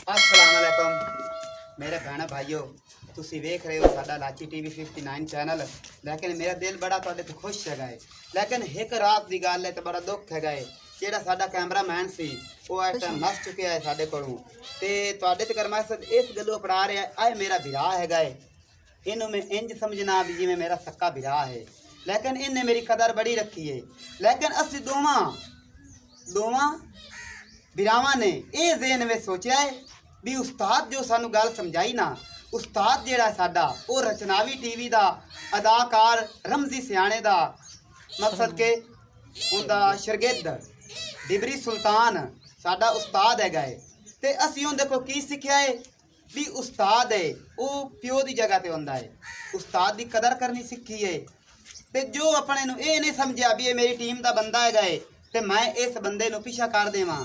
अस्सलामुअलैकुम मेरे भैन भाइयों, तुसी वेख रहे हो साडा लाची टीवी 59 चैनल। लेकिन मेरा दिल बड़ा तुहाडे ते खुश हैगा है। लेकिन एक रात की गल है तो बड़ा दुख हैगा है। जेड़ा साडा कैमरामैन सी वो इस टाइम नस चुका है साडे कोलों ते तुहाडे ते करमास इस गल्लों पड़ा रहा है। आए मेरा बिरा हैगा है, इन्हों मैं इंज समझना भी जिवें मेरा सक्का बिरा है। लेकिन इन्हें मेरी कदर बड़ी रखी है। लेकिन असी दोवां बिरावां ने यह ज़हन में सोचा है भी उस्ताद जो सानू गल समझाई ना, उस्ताद जेड़ा साडा वो रचनावी टीवी दा अदाकार रमजी सियाणे दा मकसद के उनका शरगिर्द डिबरी सुल्तान साडा उस्ताद हैगा है। ते असी उहदे कोल की सीखिया है भी उस्ताद है वो प्यो की जगह ते हुंदा है। उस्ताद की कदर करनी सीखी है। ते जो अपने नू ये नहीं समझिया भी ये मेरी टीम का बंदा हैगा है ते मैं इस बंदे नू पीछा कर देवां,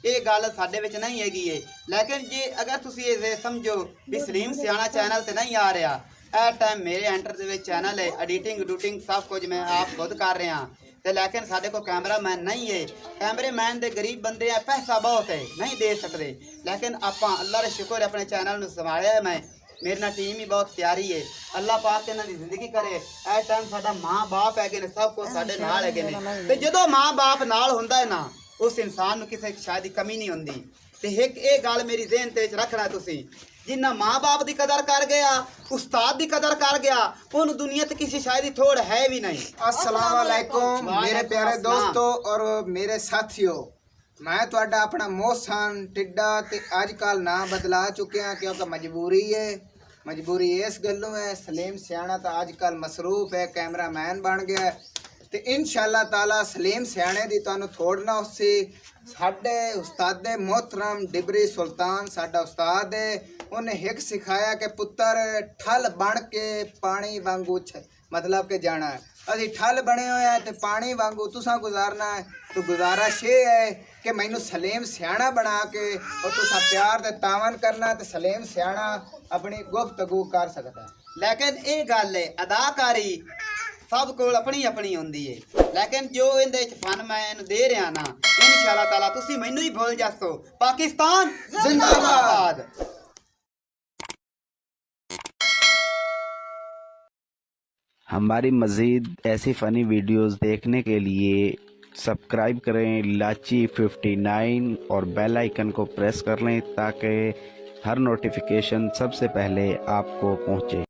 ये गल साडे विच नहीं हैगी है। लेकिन जे अगर तुसी ये समझो भी सलीम सियाणा चैनल ते नहीं आ रहा, ए टाइम मेरे एंटर दे विच चैनल है, एडिटिंग एडूटिंग सब कुछ मैं आप खुद कर रहा ते लेकिन साडे को कैमरामैन नहीं है। कैमरेमैन दे गरीब बंदे हैं, पैसा बहुत है नहीं दे सकते। लेकिन आपां अल्लाह दा शुक्र है अपने चैनल नू संभालिया है। मैं मेरे ना टीम ही बहुत प्यारी है। अल्लाह पाक इन्हां दी जिंदगी करे। ए टाइम साडा माँ बाप है ने, सब कुछ साडे नाल है ने। ते जदों माँ बाप नाल हुंदा है ना, उस इंसान नू किसी शायद की कमी नहीं होंदी। ते एक ये गल मेरी ज़हन ते रखना तुसी, जिन्ना माँ बाप की कदर कर गया, उस्ताद की कदर कर गया, उन दुनिया ते किसी शायद की थोड़ है भी नहीं। अस्सलाम वालेकुम मेरे प्यारे दोस्तों और मेरे साथियों, मैं तुहाडा अपना मोहसन टिड्डा ते अजकल ना बदला चुके हैं क्योंकि मजबूरी है। मजबूरी इस गलों है सलीम सियाणा तो अजकल मसरूफ है, कैमरामैन बन गया है। तो इंशाअल्लाह ताला सलीम सियाणे दी तुहानू थोड़ ना उसी साडे उस्ताद मोहतरम डिबरी सुल्तान साडा उस्ताद है। उन्हें हिक सिखाया कि पुत्र ठल बन के पानी वांगू मतलब के जाना है। असी ठल बने हुए हैं तो पानी वांगू तुसा गुजारना है। तो गुजारिश ये है कि मैनू सलीम सियाणा बना के और तुसा प्यार ते तावन करना तो सलीम सियाणा अपनी गुफ्तगू कर सकता है। लेकिन ये गल है अदाकारी सब कोल अपनी अपनी होंदी है। लेकिन जो इहदे च फन मैं इहनू दे रहा ना, इंशाअल्लाह ताला तुसी मैनू ही भुल जासो। पाकिस्तान जिंदाबाद। हमारी मज़ीद ऐसी फ़नी वीडियोस देखने के लिए सब्सक्राइब करें लाची 59 और बेल आइकन को प्रेस कर लें ताकि हर नोटिफिकेशन सबसे पहले आपको पहुँचे।